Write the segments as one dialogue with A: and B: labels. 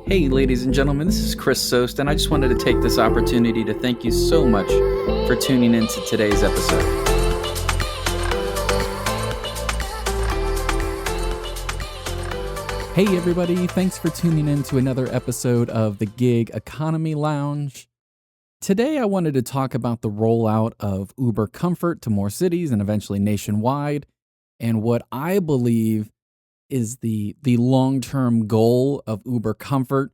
A: Hey, ladies and gentlemen, this is Chris Sost, and I just wanted to take this opportunity to thank you so much for tuning in to today's episode.
B: Hey everybody, thanks for tuning in to another episode of the Gig Economy Lounge. Today I wanted to talk about the rollout of Uber Comfort to more cities and eventually nationwide, and what I believe is the long-term goal of Uber Comfort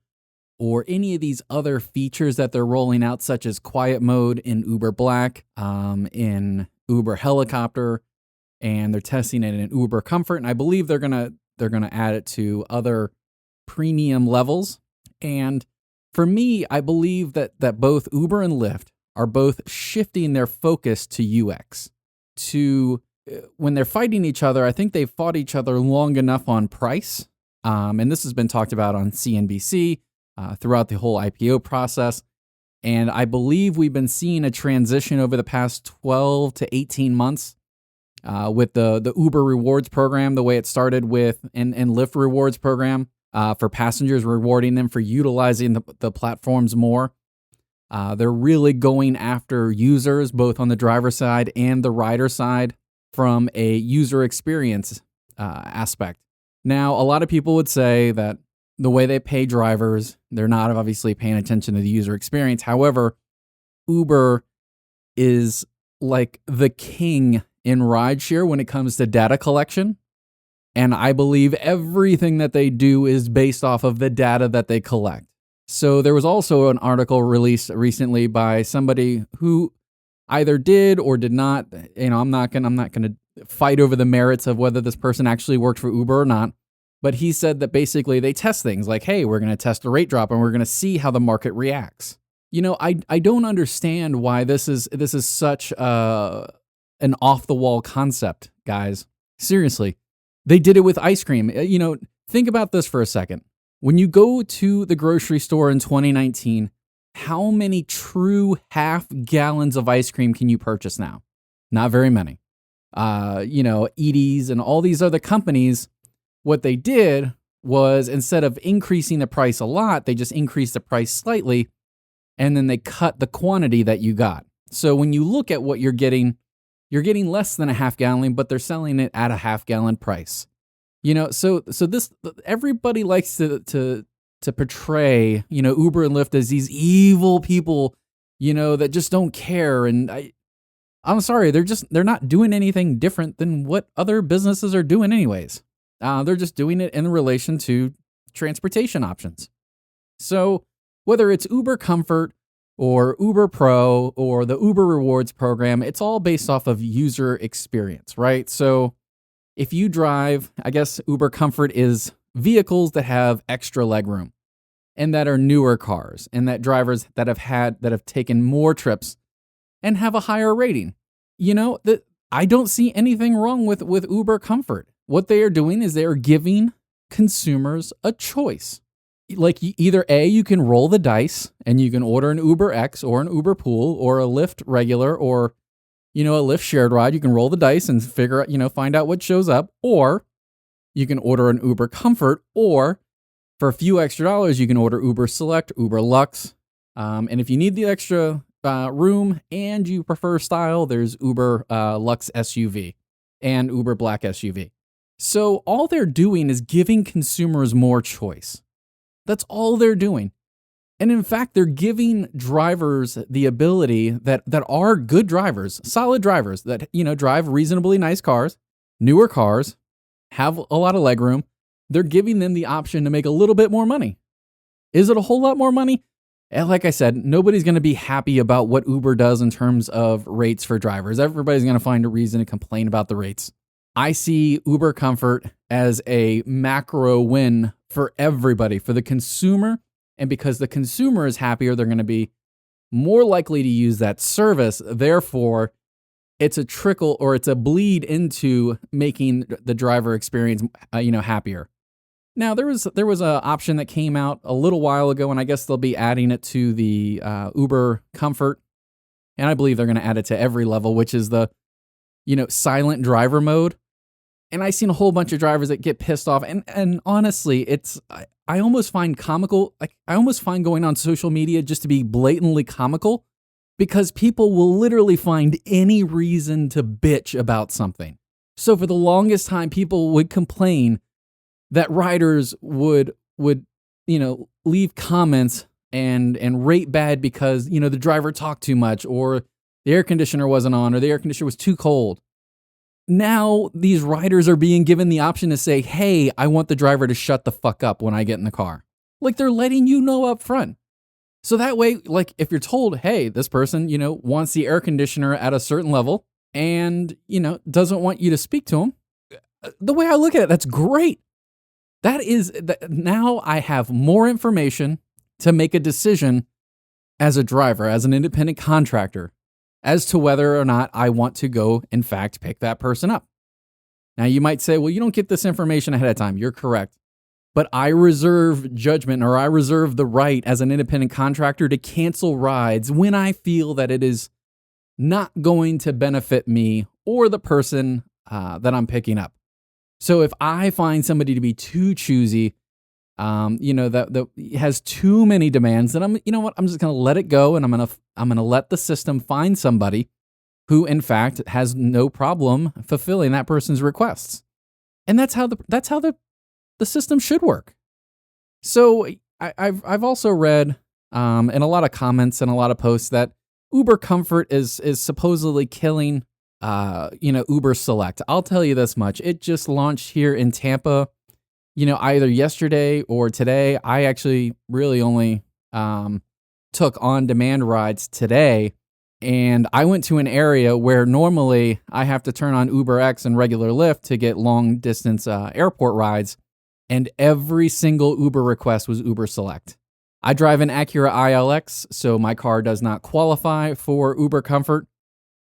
B: or any of these other features that they're rolling out, such as quiet mode in Uber Black, in Uber Helicopter, and they're testing it in Uber Comfort, and I believe they're gonna add it to other premium levels. And for me, I believe that both Uber and Lyft are both shifting their focus to UX. When they're fighting each other, I think they've fought each other long enough on price. And this has been talked about on CNBC throughout the whole IPO process. And I believe we've been seeing a transition over the past 12 to 18 months with the Uber Rewards program, the way it started with, and Lyft Rewards program for passengers, rewarding them for utilizing the platforms more. They're really going after users, both on the driver side and the rider side, from a user experience aspect. Now, a lot of people would say that the way they pay drivers, they're not obviously paying attention to the user experience. However, Uber is like the king in rideshare when it comes to data collection. And I believe everything that they do is based off of the data that they collect. So there was also an article released recently by somebody who either did or did not. I'm not gonna fight over the merits of whether this person actually worked for Uber or not. But he said that basically they test things like, hey, we're gonna test a rate drop and we're gonna see how the market reacts. I don't understand why this is such an off the wall concept, guys. Seriously, they did it with ice cream. Think about this for a second. When you go to the grocery store in 2019. How many true half gallons of ice cream can you purchase now? Not very many. Edy's and all these other companies, what they did was instead of increasing the price a lot, they just increased the price slightly, and then they cut the quantity that you got. So when you look at what you're getting less than a half gallon, but they're selling it at a half gallon price. So this, everybody likes to portray, Uber and Lyft as these evil people, that just don't care. And I'm sorry, they're not doing anything different than what other businesses are doing anyways. They're just doing it in relation to transportation options. So whether it's Uber Comfort or Uber Pro or the Uber Rewards program, it's all based off of user experience, right? So if you drive, I guess Uber Comfort is vehicles that have extra legroom and that are newer cars and that drivers that have taken more trips and have a higher rating. I don't see anything wrong with Uber Comfort. What they are doing is they are giving consumers a choice. Like either A, you can roll the dice and you can order an Uber X or an Uber Pool or a Lyft regular or, a Lyft shared ride. You can roll the dice and find out what shows up, or you can order an Uber Comfort, or for a few extra dollars, you can order Uber Select, Uber Lux. And if you need the extra room and you prefer style, there's Uber Lux SUV and Uber Black SUV. So all they're doing is giving consumers more choice. That's all they're doing. And in fact, they're giving drivers the ability that are good drivers, solid drivers that, drive reasonably nice cars, newer cars, have a lot of legroom. They're giving them the option to make a little bit more money. Is it a whole lot more money? And like I said, nobody's going to be happy about what Uber does in terms of rates for drivers. Everybody's going to find a reason to complain about the rates. I see Uber Comfort as a macro win for everybody, for the consumer. And because the consumer is happier, they're going to be more likely to use that service. Therefore, it's a trickle or it's a bleed into making the driver experience, happier. Now, there was an option that came out a little while ago, and I guess they'll be adding it to the Uber Comfort. And I believe they're going to add it to every level, which is the, silent driver mode. And I've seen a whole bunch of drivers that get pissed off. And honestly, I almost find comical. Like, I almost find going on social media just to be blatantly comical, because people will literally find any reason to bitch about something. So for the longest time, people would complain that riders would leave comments and rate bad because, the driver talked too much, or the air conditioner wasn't on, or the air conditioner was too cold. Now these riders are being given the option to say, hey, I want the driver to shut the fuck up when I get in the car. Like, they're letting you know up front. So that way, like, if you're told, hey, this person, wants the air conditioner at a certain level and, doesn't want you to speak to him, the way I look at it, that's great. Now I have more information to make a decision as a driver, as an independent contractor, as to whether or not I want to go, in fact, pick that person up. Now, you might say, well, you don't get this information ahead of time. You're correct. But I reserve judgment, or I reserve the right as an independent contractor to cancel rides when I feel that it is not going to benefit me or the person that I'm picking up. So if I find somebody to be too choosy, that has too many demands, then I'm just going to let it go, and I'm going to let the system find somebody who, in fact, has no problem fulfilling that person's requests. And that's how the system should work. So I've also read in a lot of comments and a lot of posts that Uber Comfort is supposedly killing Uber Select. I'll tell you this much: it just launched here in Tampa, either yesterday or today. I actually really only took on-demand rides today, and I went to an area where normally I have to turn on UberX and regular Lyft to get long-distance airport rides, and every single Uber request was Uber Select. I drive an Acura ILX, so my car does not qualify for Uber Comfort,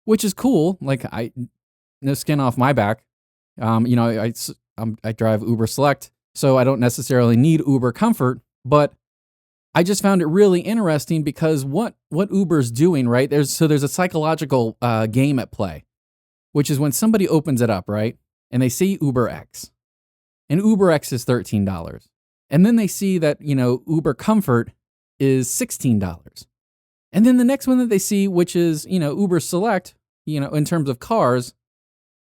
B: which is cool. Like, no skin off my back. I drive Uber Select, so I don't necessarily need Uber Comfort, but I just found it really interesting because what Uber's doing, right? There's a psychological game at play, which is when somebody opens it up, right, and they see UberX, and UberX is $13, and then they see that Uber Comfort is $16, and then the next one that they see, which is Uber Select, in terms of cars,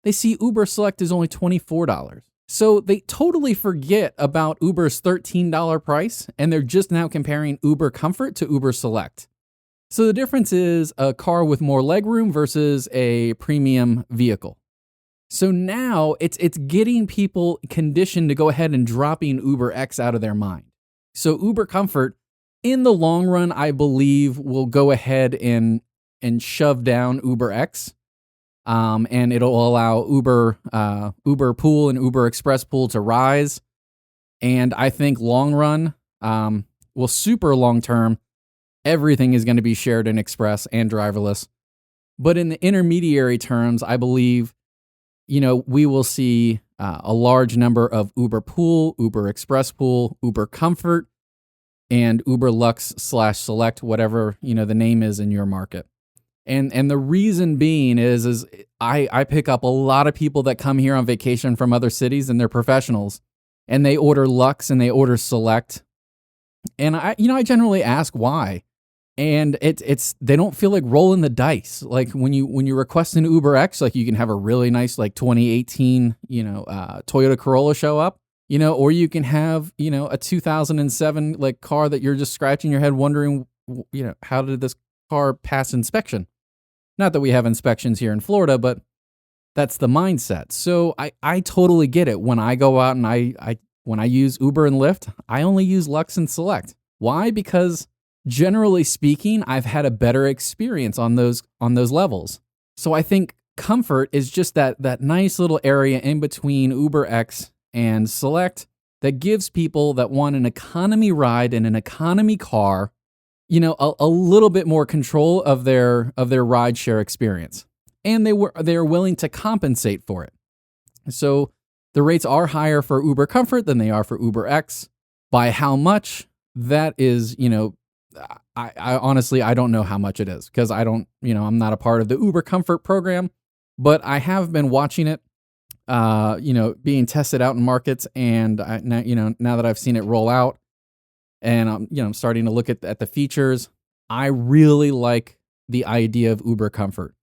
B: they see Uber Select is only $24. So they totally forget about Uber's $13 price, and they're just now comparing Uber Comfort to Uber Select. So the difference is a car with more legroom versus a premium vehicle. So now it's getting people conditioned to go ahead and dropping UberX out of their mind. So Uber Comfort, in the long run, I believe, will go ahead and shove down UberX. And it'll allow Uber Pool and Uber Express Pool to rise. And I think long run, super long term, everything is going to be shared in Express and driverless. But in the intermediary terms, I believe, we will see a large number of Uber Pool, Uber Express Pool, Uber Comfort, and Uber Lux/Select, whatever, the name is in your market. And the reason being is I pick up a lot of people that come here on vacation from other cities, and they're professionals, and they order Lux and they order Select. And I generally ask why. And it's they don't feel like rolling the dice. Like when you request an UberX, like you can have a really nice like 2018, Toyota Corolla show up, or you can have, a 2007 like car that you're just scratching your head wondering, how did this car pass inspection? Not that we have inspections here in Florida, but that's the mindset. So I totally get it. When I go out and when I use Uber and Lyft, I only use Lux and Select. Why? Because generally speaking, I've had a better experience on those levels. So I think Comfort is just that nice little area in between UberX and Select that gives people that want an economy ride in an economy car, a little bit more control of their rideshare experience, and they're willing to compensate for it. So the rates are higher for Uber Comfort than they are for UberX. By how much? That is, I honestly, I don't know how much it is because I don't, I'm not a part of the Uber Comfort program, but I have been watching it. being tested out in markets, and now that I've seen it roll out, and I'm starting to look at the features, I really like the idea of Uber Comfort,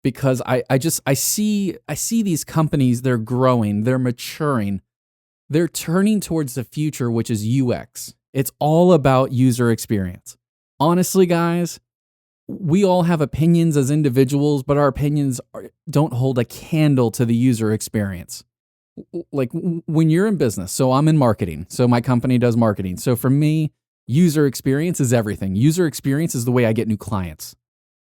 B: because I see these companies, they're growing, they're maturing, they're turning towards the future, which is UX. It's all about user experience. Honestly, guys, we all have opinions as individuals, but our opinions don't hold a candle to the user experience. Like when you're in business, so I'm in marketing, so my company does marketing. So for me, user experience is everything. User experience is the way I get new clients.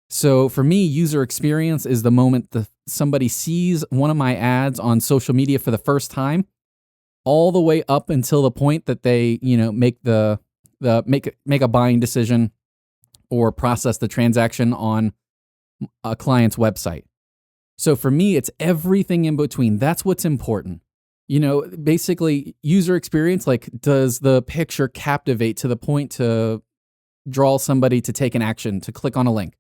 B: So for me, user experience is the moment somebody sees one of my ads on social media for the first time, all the way up until the point that they, make make a buying decision or process the transaction on a client's website. So for me, it's everything in between. That's what's important. Basically, user experience, like, does the picture captivate to the point to draw somebody to take an action, to click on a link?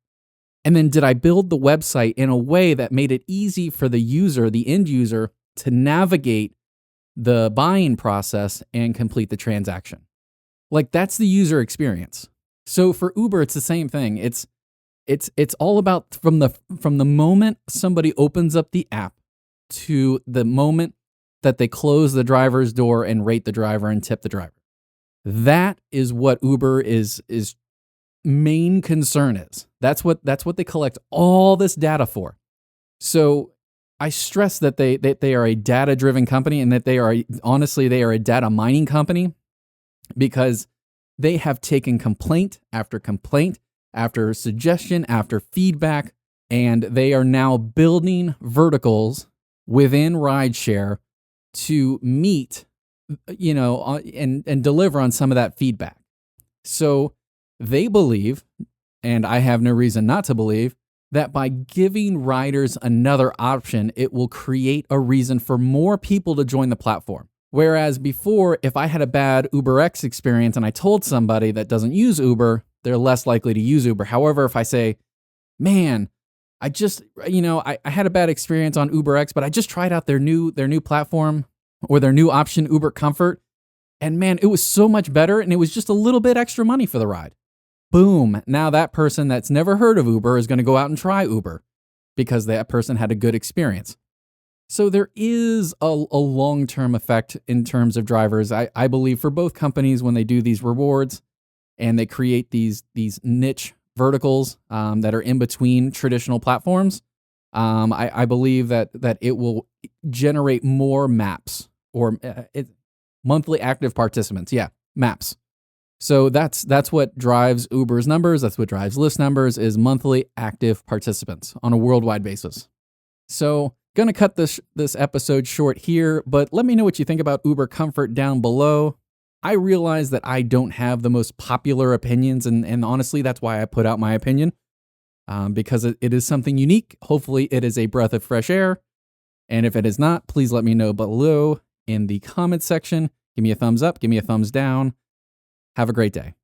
B: And then did I build the website in a way that made it easy for the user, the end user, to navigate the buying process and complete the transaction? Like, that's the user experience. So for Uber, it's the same thing. It's all about from the moment somebody opens up the app to the moment that they close the driver's door and rate the driver and tip the driver. That is what Uber is main concern is. That's what they collect all this data for. So I stress that they are a data-driven company, and that they are a data mining company, because they have taken complaint after suggestion, after feedback, and they are now building verticals within rideshare to meet, and deliver on some of that feedback. So they believe, and I have no reason not to believe, that by giving riders another option, it will create a reason for more people to join the platform. Whereas before, if I had a bad UberX experience and I told somebody that doesn't use Uber, they're less likely to use Uber. However, if I say, man, I just, I had a bad experience on UberX, but I just tried out their new platform, or their new option, Uber Comfort, and man, it was so much better, and it was just a little bit extra money for the ride. Boom. Now that person that's never heard of Uber is going to go out and try Uber because that person had a good experience. So there is a long-term effect in terms of drivers. I believe for both companies, when they do these rewards and they create these niche verticals that are in between traditional platforms, I believe that it will generate more maps, or monthly active participants. Yeah, maps. So that's what drives Uber's numbers. That's what drives Lyft numbers, is monthly active participants on a worldwide basis. So gonna cut this episode short here, but let me know what you think about Uber Comfort down below. I realize that I don't have the most popular opinions, and honestly, that's why I put out my opinion, because it is something unique. Hopefully, it is a breath of fresh air. And if it is not, please let me know below in the comments section. Give me a thumbs up, give me a thumbs down. Have a great day.